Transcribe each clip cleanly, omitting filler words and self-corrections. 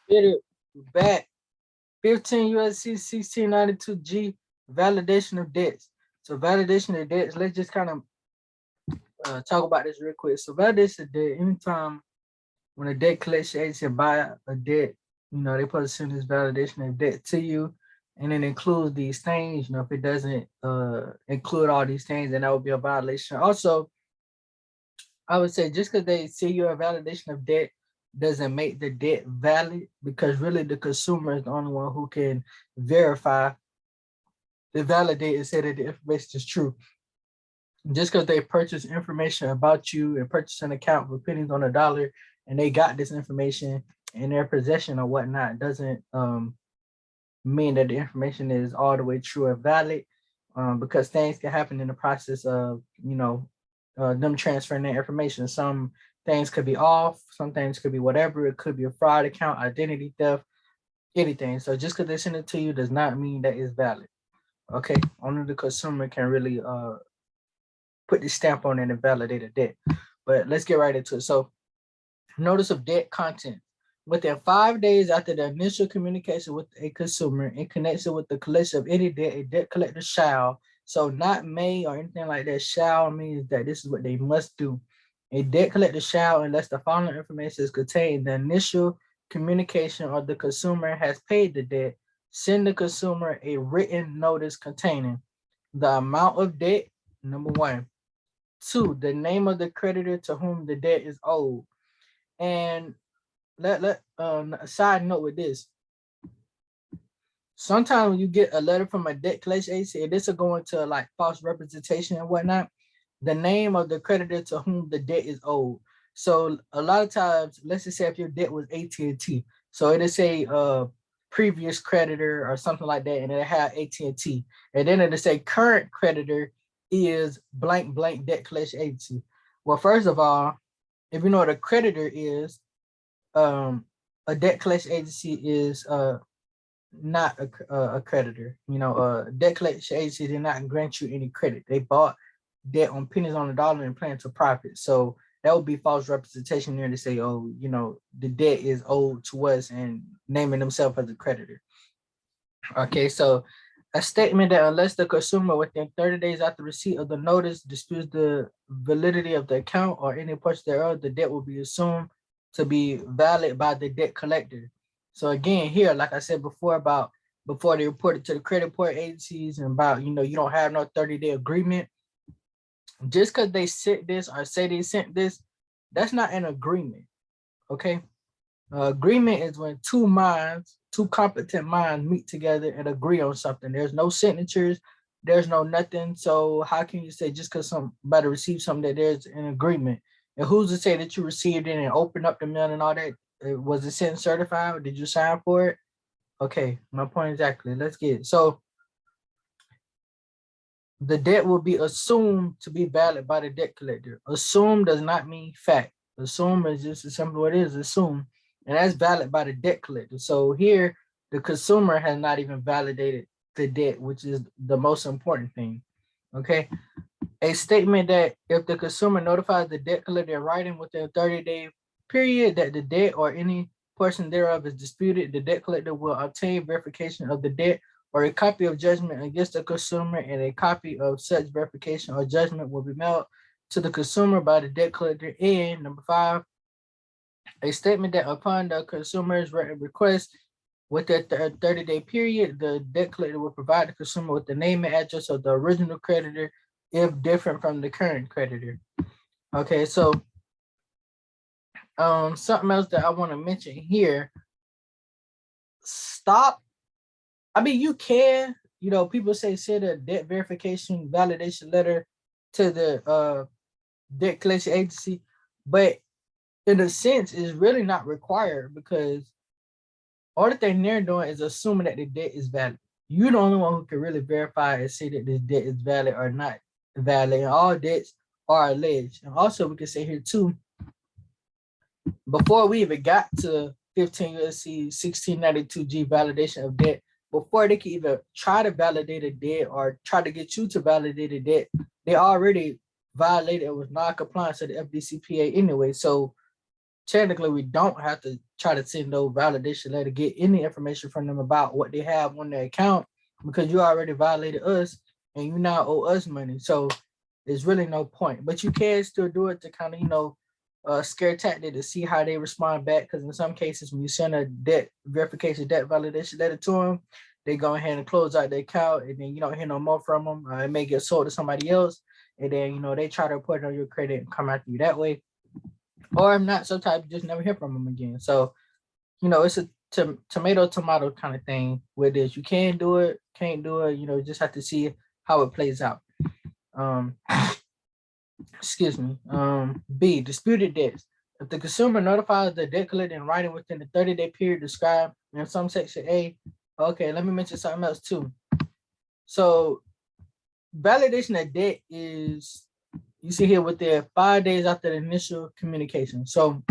Get it back. 15 USC 1692 G, validation of debts. So validation of debts, let's just kind of talk about this real quick. So validation of debt, anytime when a debt collection agency buy a debt, they supposed to send this validation of debt to you, and it includes these things. If it doesn't include all these things, then that would be a violation. Also, I would say just because they see you a validation of debt doesn't make the debt valid, because really the consumer is the only one who can verify, validate, and say that the information is true. Just because they purchase information about you and purchase an account for pennies on a dollar, and they got this information in their possession or whatnot, doesn't mean that the information is all the way true or valid, because things can happen in the process of them transferring their information. Some things could be off, some things could be whatever. It could be a fraud account, identity theft, anything. So just because they send it to you does not mean that it's valid. Okay, only the consumer can really put the stamp on it and validate a debt. But let's get right into it. So, notice of debt content. Within 5 days after the initial communication with a consumer in connection with the collection of any debt, a debt collector shall, so not may or anything like that, shall means that this is what they must do. A debt collector shall, unless the following information is contained in the initial communication or the consumer has paid the debt, send the consumer a written notice containing the amount of debt, number one. Two, the name of the creditor to whom the debt is owed. And a side note with this. Sometimes when you get a letter from a debt collection agency, and this will go into like false representation and whatnot, the name of the creditor to whom the debt is owed. So a lot of times, let's just say if your debt was AT&T, so it'll say previous creditor or something like that, and it'll have AT&T, and then it'll say current creditor is blank blank debt collection agency. Well, first of all, if you know what a creditor is, um, a debt collection agency is not a creditor. Debt collection agency did not grant you any credit. They bought debt on pennies on the dollar and plan to profit. So that would be false representation there to say, oh, the debt is owed to us and naming themselves as a creditor. Okay, so a statement that unless the consumer within 30 days after receipt of the notice disputes the validity of the account or any portion thereof, the debt will be assumed to be valid by the debt collector. So again, here, like I said before, about before they report it to the credit report agencies, and about, you don't have no 30-day agreement. Just because they sent this or say they sent this, that's not an agreement. Okay. Agreement is when two competent minds meet together and agree on something. There's no signatures, there's no nothing. So how can you say just because somebody received something that there's an agreement? And who's to say that you received it and opened up the mail and all that? Was it sent certified? Did you sign for it? Okay, my point exactly. Let's get it. So the debt will be assumed to be valid by the debt collector. Assume does not mean fact. Assume is just as simple as it is, assume. And that's valid by the debt collector. So here, the consumer has not even validated the debt, which is the most important thing. Okay. A statement that if the consumer notifies the debt collector in writing within a 30-day period that the debt or any portion thereof is disputed, the debt collector will obtain verification of the debt or a copy of judgment against the consumer, and a copy of such verification or judgment will be mailed to the consumer by the debt collector. And number five, a statement that upon the consumer's written request within a 30-day period, the debt collector will provide the consumer with the name and address of the original creditor if different from the current creditor. Okay, so something else that I want to mention here. Stop. I mean, you can, people say send a debt verification validation letter to the debt collection agency, but in a sense, it's really not required, because all the thing they're doing is assuming that the debt is valid. You're the only one who can really verify and say that this debt is valid or not valid. And all debts are alleged. And also, we can say here too, before we even got to 15 USC 1692G validation of debt, before they can even try to validate a debt or try to get you to validate a debt, they already violated it with non-compliance of the FDCPA anyway. So technically we don't have to try to send no validation letter, get any information from them about what they have on their account because you already violated us and you now owe us money. So there's really no point. But you can still do it to kind of, scare tactic to see how they respond back. Because in some cases, when you send a debt verification, debt validation letter to them, they go ahead and close out their account, and then you don't hear no more from them. It may get sold to somebody else, and then they try to put it on your credit and come after you that way. Or if not, sometimes you just never hear from them again. So it's a tomato kind of thing with this. You can do it, can't do it. You just have to see how it plays out. Um, excuse me. B, disputed debts. If the consumer notifies the debt collector in writing within the 30-day period described in some section A, okay, let me mention something else too. So validation of debt is, you see here, with their 5 days after the initial communication. So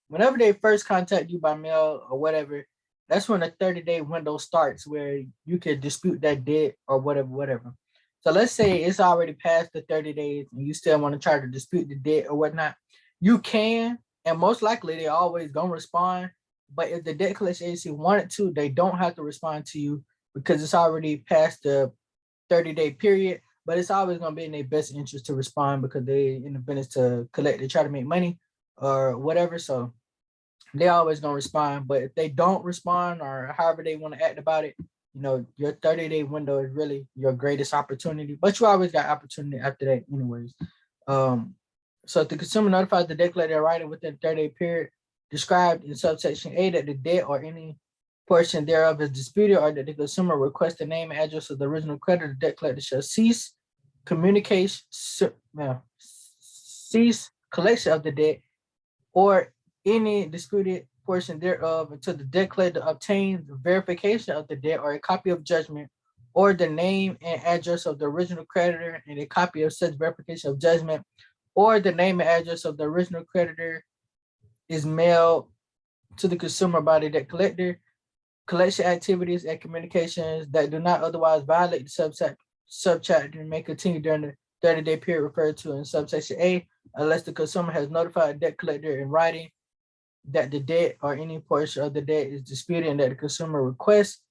whenever they first contact you by mail or whatever, that's when the 30-day window starts where you can dispute that debt or whatever. So let's say it's already past the 30 days and you still want to try to dispute the debt or whatnot. You can, and most likely they're always going to respond. But if the debt collection agency wanted to, they don't have to respond to you because it's already past the 30-day period. But it's always going to be in their best interest to respond because they in the business to collect, they try to make money or whatever. So they always going to respond. But if they don't respond or however they want to act about it, your 30-day window is really your greatest opportunity. But you always got opportunity after that anyways. So if the consumer notifies the debt collector in writing within the 30-day period described in subsection A that the debt or any portion thereof is disputed or that the consumer requests the name and address of the original creditor, the debt collector shall cease communication, cease collection of the debt or any disputed portion thereof until the debt collector obtains verification of the debt or a copy of judgment or the name and address of the original creditor and a copy of such verification of judgment or the name and address of the original creditor is mailed to the consumer by the debt collector. Collection activities and communications that do not otherwise violate the subchapter may continue during the 30-day period referred to in subsection A, unless the consumer has notified the debt collector in writing that the debt or any portion of the debt is disputed and that the consumer requests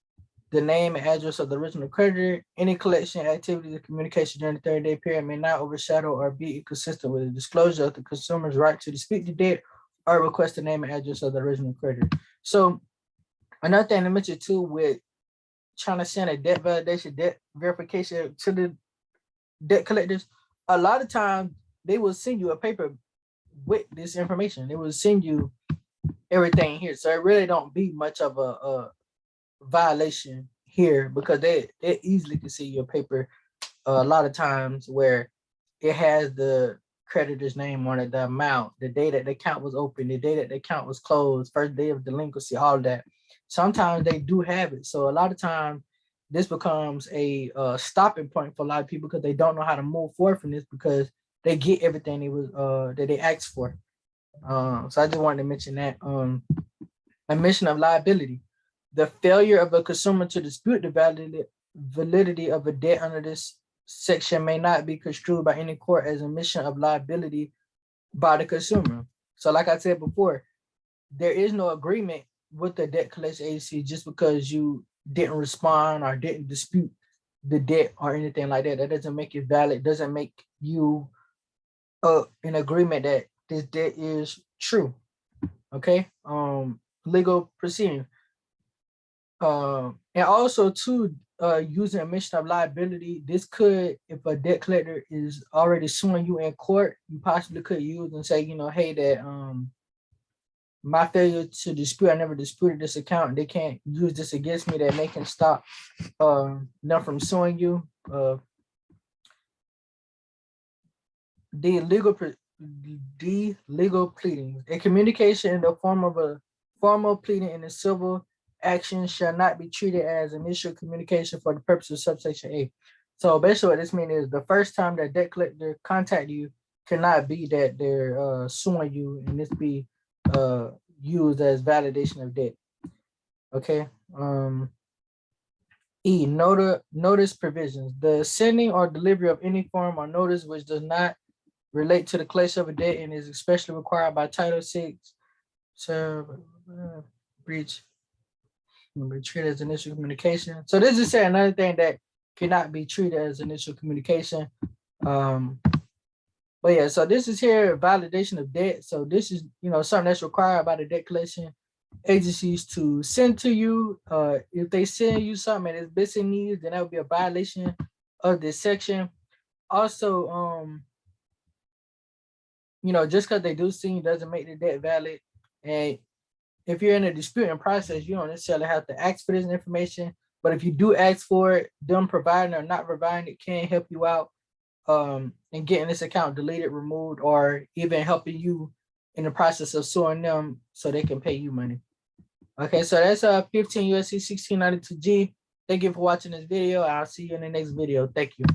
the name and address of the original creditor. Any collection activities and communication during the 30-day period may not overshadow or be inconsistent with the disclosure of the consumer's right to dispute the debt or request the name and address of the original creditor. So another thing to mention too with trying to send a debt validation, debt verification to the debt collectors, a lot of times they will send you a paper with this information. They will send you everything here. So it really don't be much of a violation here because they easily can see your paper a lot of times where it has the creditor's name on it, the amount, the day that the account was open, the day that the account was closed, first day of delinquency, all of that. Sometimes they do have it. So a lot of times this becomes a stopping point for a lot of people because they don't know how to move forward from this because they get everything that they asked for. So I just wanted to mention that. Admission of liability. The failure of a consumer to dispute the validity of a debt under this section may not be construed by any court as admission of liability by the consumer. So like I said before, there is no agreement with the debt collection agency just because you didn't respond or didn't dispute the debt or anything like that. That doesn't make it valid, doesn't make you in agreement that this debt is true. Okay. Legal proceeding. And also too, using admission of liability, this could, if a debt collector is already suing you in court, you possibly could use and say, hey, that my failure to dispute, I never disputed this account. They can't use this against me. That they can stop them from suing you. The legal pleading, a communication in the form of a formal pleading in a civil action shall not be treated as initial communication for the purpose of subsection A. So basically what this means is the first time that debt collector contact you cannot be that they're suing you and this be used as validation of debt. Okay. E, notice provisions. The sending or delivery of any form or notice which does not relate to the collection of a debt and is especially required by Title VI So breach be treated as initial communication. So this is saying another thing that cannot be treated as initial communication. But yeah, so this is here validation of debt. So this is something that's required by the debt collection agencies to send to you. If they send you something and it's missing needs, then that would be a violation of this section. Also, just because they do send you doesn't make the debt valid. And if you're in a disputing process, you don't necessarily have to ask for this information. But if you do ask for it, them providing or not providing it can help you out in getting this account deleted, removed, or even helping you in the process of suing them so they can pay you money. Okay, so that's 15 USC 1692G. Thank you for watching this video. I'll see you in the next video. Thank you.